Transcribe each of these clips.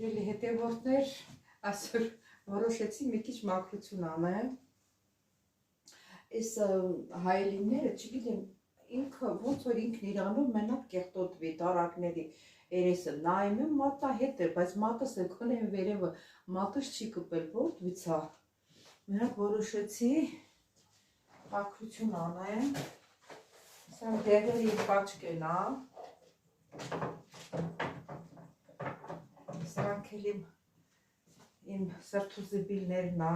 Սիրելի հետևորդներ, այսօր որոշեցի մի քիչ մաքրություն անեմ։ Այս հայելիները, չգիտեմ, ինքը ոնց որ ինքն իրանում մենակ կեղտոտվի, տարակների երեսը նայում եմ, մատա հետ է, բայց մատս է գոնեմ վերևը, մատս չի կպել, որդվիցա։ Մենակ որոշեցի մաքրություն անեմ։ Սա դեղերի պաչկեն է։ Սրանք էլ իմ սրթուզիբիլներն է,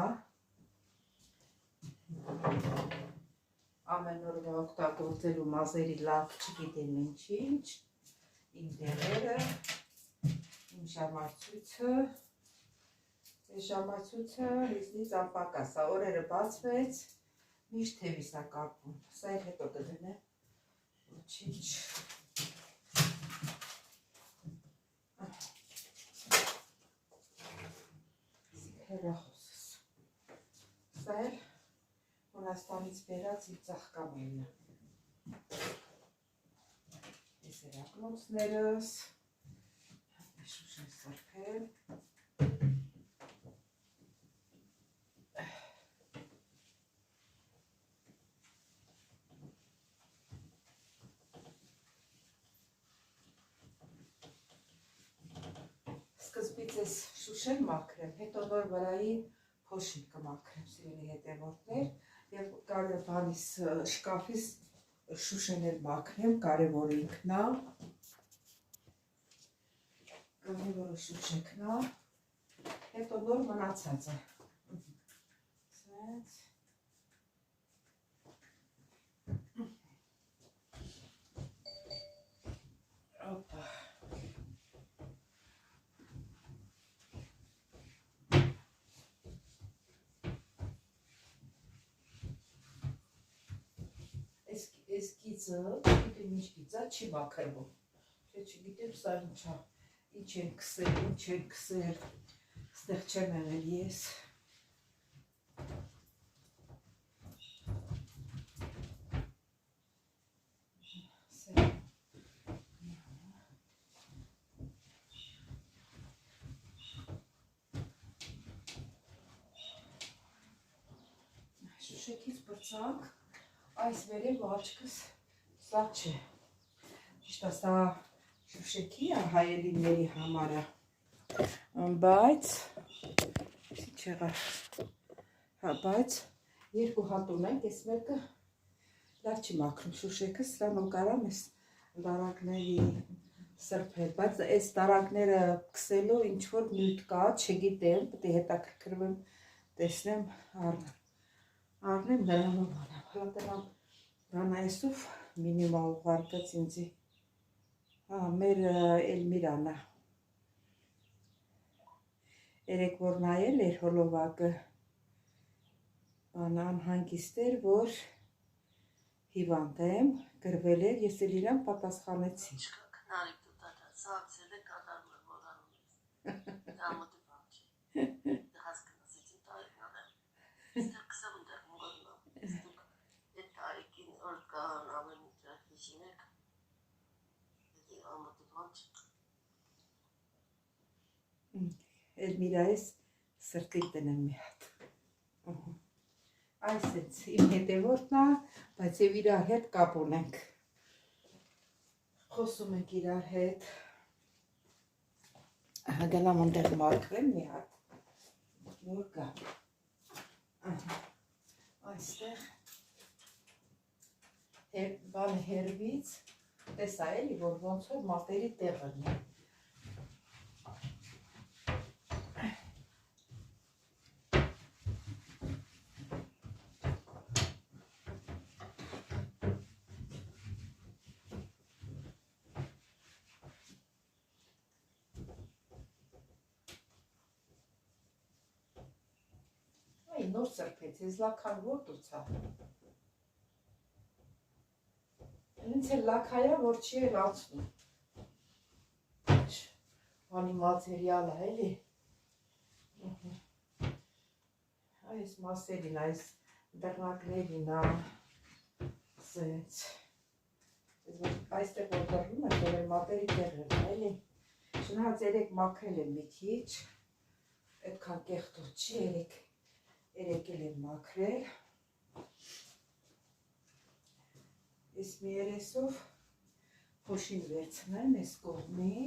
ամեն օրվա օգտագործելու մազերի լավ չգիտեմ ինչ, իմ դեղերը, իմ ժամացույցը, ժամացույցը հիզնից անպակաս է, օրերը բացվեց, միշտ թևիս է կապում, սա էլ հետո կդնեմ, ոչինչ։ Հեռախոսս, սա էլ Հունաստանից բերած իմ ծաղկամենը, ես էր ակնոցներս, շուշ են սրբել, սկզբից ես շուշեր մաքրեմ, հետո նոր վրայի փոշին կմաքրեմ, սիրելի հետևորդներ, և բանիս շկաֆիս շուշեներ մաքրեմ, կարևորը ինքն է, կարևորը շուշեքն է, հետո նոր մնացած է, սենց, օպա, Այս գիծը, գիտեմ ինչ գիծ է, չի մաքրվում, չգիտեմ սա ինչ են կսել, ստեղ չեմ եղել ես, շուշեքից բրցանք, այս վերև աչքս սա չէ, ճիշտ է սա շուշեքի հայելիների համար է, բայց բայց երկու հատ ունենք, ես մեկը լավ չի մաքրում շուշեքը, սրանում կարամ ես դարակների սրբել, բայց այս դարակները կսելու ինչ-որ նյութ կա, չգիտեմ, պետք է հետաքրքրվեմ, տեսնեմ, առնեմ նրանով անեմ, հլա տնամ Ռանայեսով մինիմա ուղարկած ինձի, մեր Էլմիրան է, երեկ որ նայել էր հոլովակը, անհանգիստ էր, որ հիվանդ եմ, գրվել էր, ես էլ իրան պատասխանեցի։ Քնարիկ դուտա, սա ակցել է կատարում եմ որանում ես, դա մոտի բան չի, դղաս կնասեցի տարիքն անեմ, ստեղ կսավ ընդեղ մգորում եմ, ստուկ էտ տարիքին որ կան ամեն ինչ հիշինեք, դա մոտի բան չի։ Էլմիրայես սրտին տնեմ մի հատ, այս էց իմ հետևորդն է, բայց և իրար հետ կապ ունենք, խոսում ենք իրար հետ, գնամ ընդեղ մաքրեմ մի հատ, որ կա, այստեղ, բան հերվից, տեսա էլի, որ ոնց որ մատերի տեղն է, նոր սրբեց, ես լաքան որ դուցա, ինձ էլ լաքայա, որ չի էլ ացնում, բանի մատերիալ է, էլի, այս մասերին, այս դռնակներին է, սենց, այստեղ որ դռնում է, որ էլ մատերի տեղերն է, էլի, Շնորհած երեք մաքրել եմ մի քիչ, այդքան կեղտոտ չի, երեք եմ մաքրել։ Ես մի երեսով փոշին վերցնեմ այս կողմի։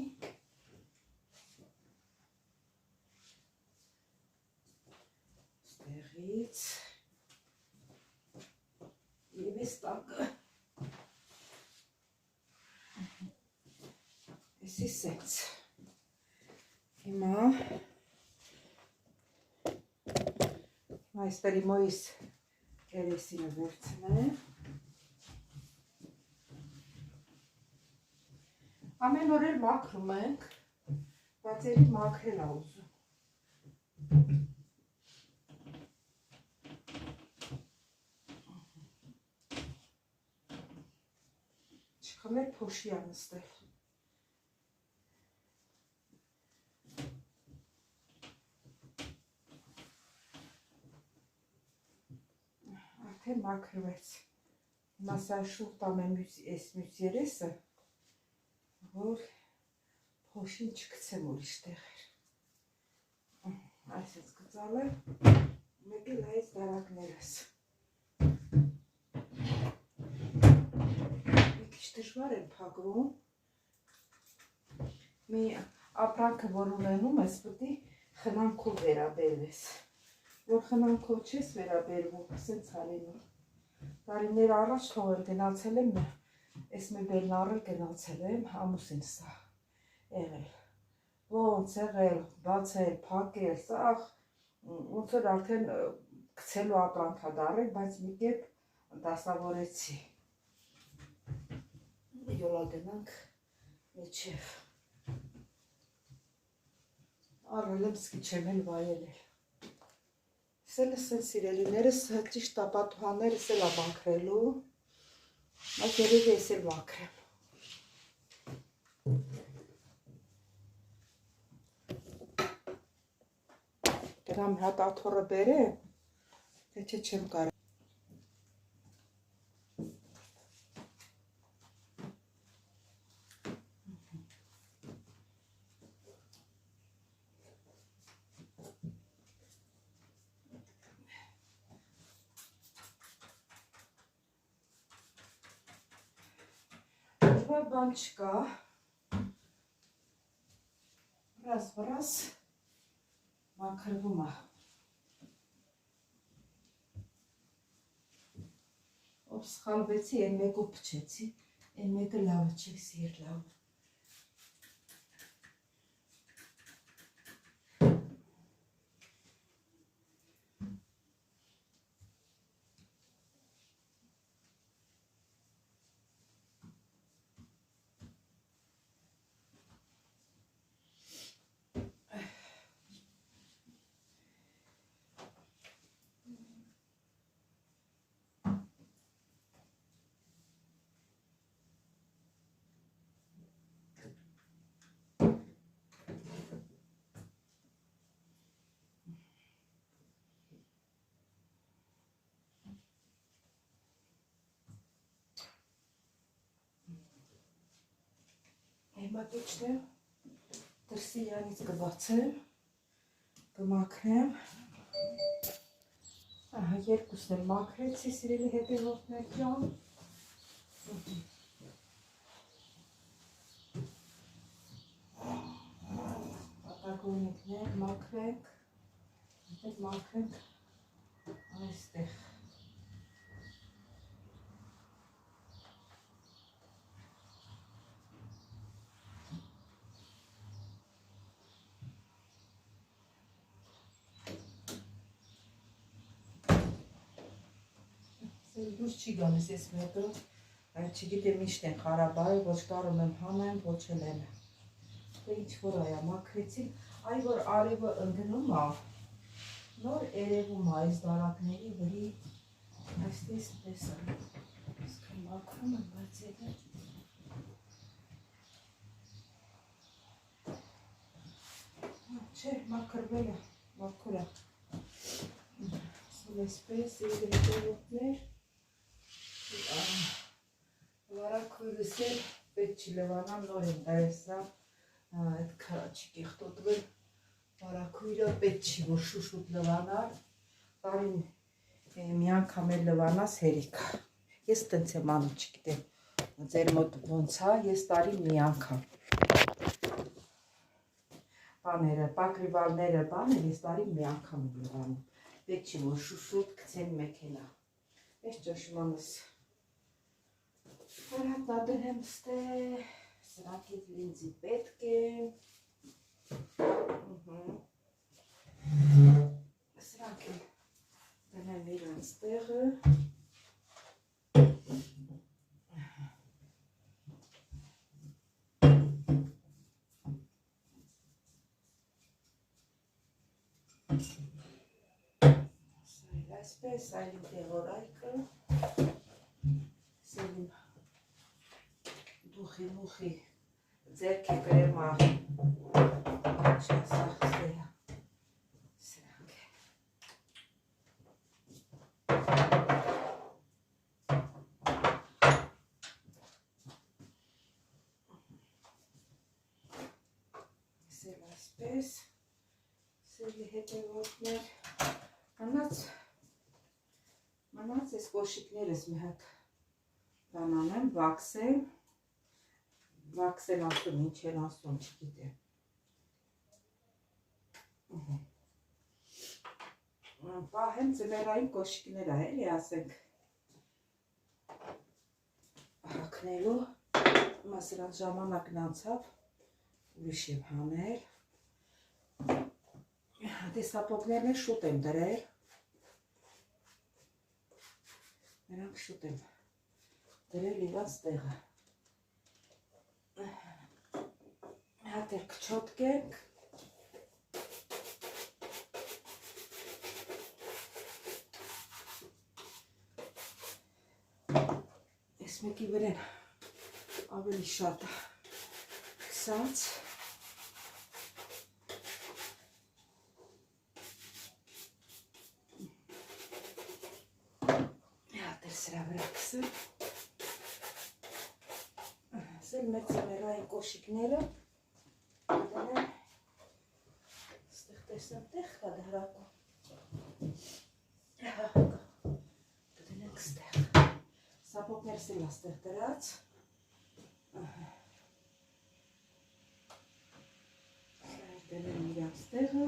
Ստեղից եւ այս տակը էսի սենց։ Հիմա այս տրիմոյիս երեսինը վերցնեմ։ Ամեն օր էլ մաքրում ենք, բայց ելի մաքրել ա ուզում։ Չխմել փոշի ա նստել։ Արդեն մաքրվեց։ Հիմա սա շուտ տամեմ այս մյուս երեսը, որ փոշին չգցեմ ուրիշ տեղեր։ Այսպես գծալը, մեկ էլ այս դարակներս։ Մի քիչ դժվար եմ փակվում։ Մի ապրանքը, որ ունենում ես, պետք է խնամքով վերաբերվես։ Որ խնամքով չես վերաբերվում, սենց ա լինում։ Տարիներ առաջ թողել գնացել եմ, այս մի բելն առել գնացել եմ, ամուսինս ա եղել։ Ոնց եղել, բացել, փակել, սաղ, ոնց որ արդեն գցելու ապրանքա դարել, բայց մի կերպ դասավորեցի։ Յոլա գնանք մեջև։ Առել եմ, սկի չեմ էլ վայել էլ։ Սել սեն սիրելիներս, ճիշտ տապատուհաներս էլ ա մաքրելու, բայց երևի ես էլ մաքրեմ։ Գրամ հատ աթոռը բերեմ, թե չեմ կարող։ Բան չկա, վրաս մաքրվում ա։ Ով սխալվեցի, են մեկով փչեցի, են մեկը լավը չի, սիր լավ։ Հիմա դուչնեմ, դրսի յանից կբացեմ, կմաքրեմ, ահա երկուսն էլ մաքրեցի, սիրելի հետևորդներ ջան, պատագոնիկներ մաքրենք, այդպես մաքրենք այստեղ։ Դուրս չի գալիս ես մեկը, չգիտեմ իշտ են խարաբարը, ոչ կարում եմ հանեմ, ոչ էլ եմ։ Դե ինչ-որ այա մաքրեցին, այ որ արևը ընգնում ա, նոր երևում ա այս դարակների վրի, այստես տեսան, իսկ մաքրում եմ, բայց ետը չէ, մաքրվել է, մաքուր է, այսպես իր հետևորդներ, վարակ հույրս էլ պետք չի լվանան նոր են դարեսա, այդ քարաչի կեղտոտվել բարակույրը պետք չի որ շուշուտ լվանալ տարին մի անգամ էլ լվանաս հերիք ես տենց եմ անում չգիտեմ ձեր մոտ ոնց է ես տարին մի անգամ բաները պակրիվալները բաներ ես տարին մի անգամ եմ լվանում պետք չի որ շուշուտ գցեն մեքենա ես ճշմանս Հրատնա դնեմ ստեղ Սրանք իզ լինձի պետք է Սրանք էլ դնեմ իրանց տեղը Այսպես այլին տեղորայքը Սելիմ Դուխի մուխի ձերք է գրեմ չասախսեյա Սրանք է Սել այսպես Սելի հետևորդներ Մնաց ես կոշիկներս մի հատ բանանեմ, վաքսեմ Վաքսեն ասում, ինչ են ասում, չգիտեմ Պահեմ ձմերային կոշիկներ էլի ասենք հագնելու Սրանց ժամանակն անցավ ուրիշ եմ հանել Դեսապոկներն էլ շուտ եմ դրել Նրանք շուտ եմ դրել իրանց տեղը Հատ էլ կչոտկենք Ես մեկի վրեն ավելի շատ քսած Հատ էլ սրա վրա քսեմ Սել մեր ձմերային կոշիկները դնեմ ստեղ տեսնեմ տեղ կա դհրակում դնենք ստեղ սապոկներս էլ աստեղ դրած դնեմ իրանց տեղը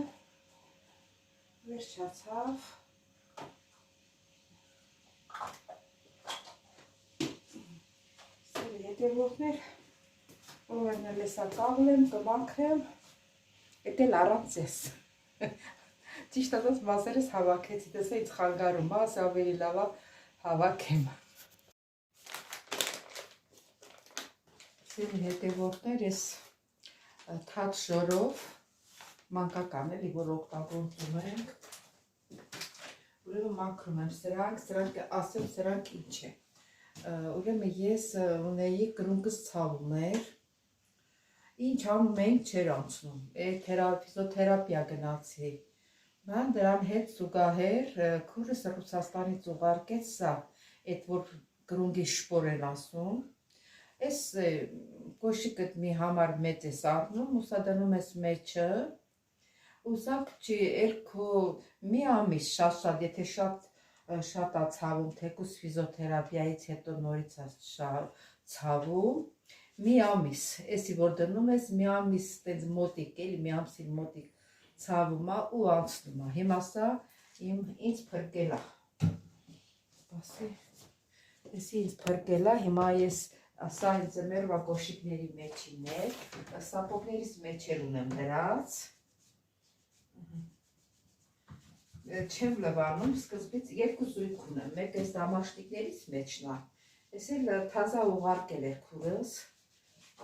վերջացավ Սելի հետևորդներ Օրն էլ եսա կաղլեմ, կմաքրեմ Էդ էլ առանց ես Ճիշտ ասած մասերս հավաքեցի Տեսա ինձ խանգարում Աս ավելի լավա հավաքեմ Սելի հետևորդներ ես թաց շորով Մանկական էլի որ օգտագործում ենք Ուրեմն մաքրում եմ Սրանք ասեմ սրանք ինչ է Ուրեմն ես ունեի կրունկս ցավում էր Ինչ անում ենք չեր անցնում Ֆիզիոթերապիա գնացի Դրան հետ զուգահեռ քուրս Ռուսաստանից ուղարկեց սա Այդ որ կրունկի շպոր են ասում Այս կոշիկդ մի համար մեծ ես առնում ու սա դնում ես մեջը ու սա չի երկու մի ամիս շատ եթե շատ է ցավում թեկուզ ֆիզիոթերապիայից հետո նորից ցավում մի ամիս էսի որ դնում ես մի ամիս տենց մոտիկ էլի մի ամսին մոտիկ ցավում է ու անցնում է հիմա սա ինձ փրկել է ասի էսի ինձ փրկել է հիմա ես Սա ինձ մերվա կոշիկների մեջին է, սապոկներից մեջ էլ ունեմ դրած, չեմ լվանում, սկզբից երկու զույգ ունեմ, մեկ այս դամաշտիկներից մեջն է, ես էլ թազա ուղարկել էր քուրս,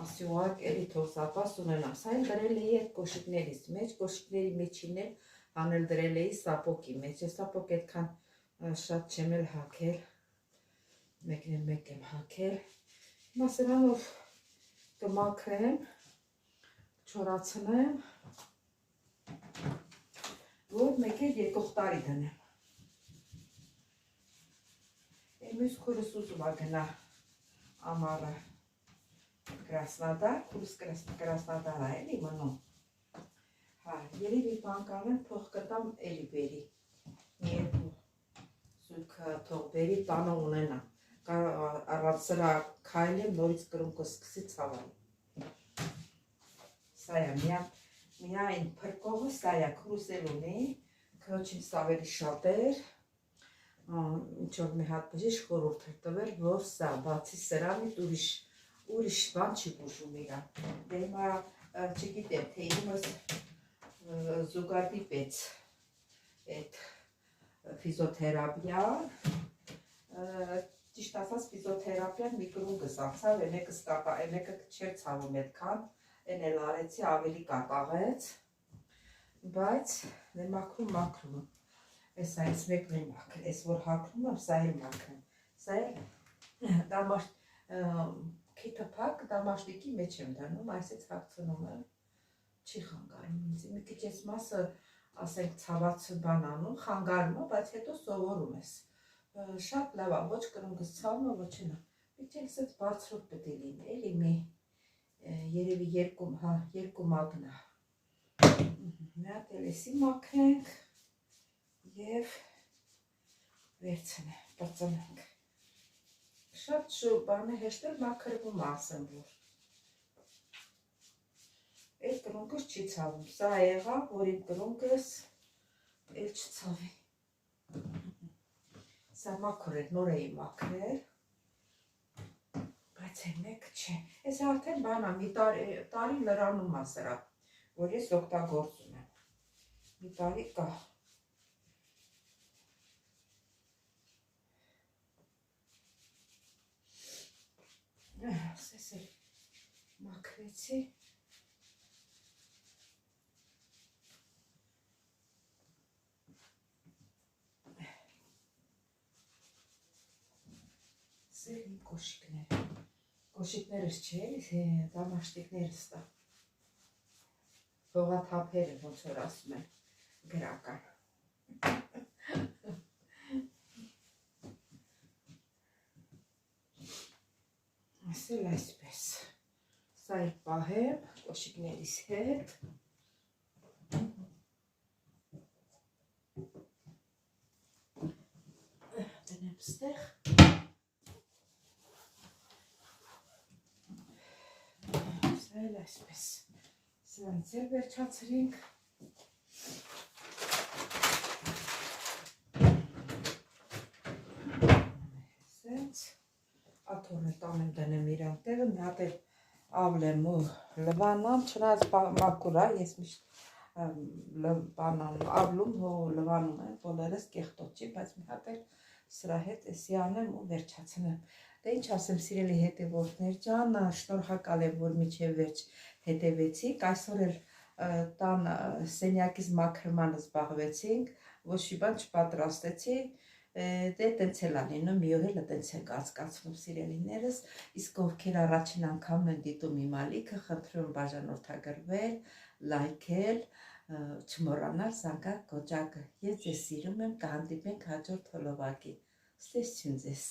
ասի ուղարկել թող սապաս ունենամ, սա էլ դրել էի այդ կոշիկներից մեջ, կոշիկների մեջին էլ հանել դրել էի սապոկի մեջ, ես սապոկ այդքան շատ չեմ էլ հագել, մեկն էլ մեկ եմ հագել, Հիմա սրանով կմաքրեմ, չորացնեմ, որ մեկ էլ երկող տարի դնեմ։ Մյուս քուրս ուզում է գնա ամառը Krasnodar, քուրս Krasnodar է էլի մնում։ Հա, երևի բան կանեմ, թող կտամ էլի բերի։ Մի երկու զույգ թող բերի տանը ունենա։ Առանց սրա քայլեմ նորից կրունկը սկսի ցավալ։ Սա է միայն փրկողը, սա է քրուսել ունի, քրոջին սա ավելի շատ էր։ Ինչ որ մի հատ բժիշկ խորհուրդ էր տվել, որ սա բացի սրանից ուրիշ բան չի բուժում իրան։ Դե հիմա չգիտեմ, թե իմս զուգադիպեց այդ ֆիզիոթերապիա, ճիշտ ասած ֆիզիոթերապիան մի կրունկս անցավ, մեկը չէր ցավում այդքան, այն էլ արեցի ավելի կատաղեց, բայց մաքրում։ Այս մեկն է մաքրել, այս որ հագնում եմ, սա էլ մաքրեմ։ Սա էլ քիթը փակ դամաշնիկի մեջ եմ դնում, այսից հագցնում եմ, չի խանգարում ինձ։ Մի քիչ այս մասը, ասենք, ցաված բան անում, խանգարում է, բայց հետո սովորում ես։ Շատ լավ է, ոչ կրունկս ցավում է, ոչ նա։ Մի քիչ էս բարձրով պետք է լինի, էլի մի երևի երկու մագնա։ Մի հատ էլ էսի մաքրենք և վերցնենք, բրծնենք։ Շատ բանը հեշտ էլ մաքրվում ասեմ, որ այդ կրունկս չի ցավում, սա եղավ, որ իմ կրունկս էլ չցավի։ Սա մաքուր էր, նոր էի մաքրել, բայց է մեկ չէ։ Ես արդեն բանա, մի տարի լրանում է սրա, որ ես օգտագործում եմ։ Մի տարի կա։ Ասես էլ մաքրեցի։ Սել իմ կոշիկներս չէ, դամաշտիկներս տա։ Փողաթափերը ոնց որ ասում են գրական։ Ասել այսպես, սա էլ պահեմ կոշիկներիս հետ։ Դնեմ ստեղ։ Սա էլ այսպես, սրանից էլ վերջացրինք։ Սենց, աթորն էլ տանեմ դնեմ իրան տեղը, մի հատ էլ ավլեմ ու լվանամ, չնայած մաքուր է, ես միշտ ավլում ու լվանում եմ, բոլորս կեղտոտ չի, բայց մի հատ էլ սրա հետ էսի անեմ ու վերջացնեմ։ Դե ինչ ասեմ, սիրելի հետևորդներ ջան, շնորհակալ եմ, որ մինչև վերջ հետևեցիք, այսօր էլ տան սենյակից մաքրմանը զբաղվեցինք, ոչ մի բան չպատրաստեցի, դե տենց էլ անինում, մի օր էլ տենց ենք անցկացնում սիրելիներս, իսկ ովքեր առաջին անգամ են դիտում իմ ալիքը, խնդրում եմ բաժանորդագրվել, լայքել, չմոռանալ զանգակ կոճակը։ Ես ձեզ սիրում եմ, կհանդիպենք հաջորդ հոլովակի։ Ստեսություն ձեզ։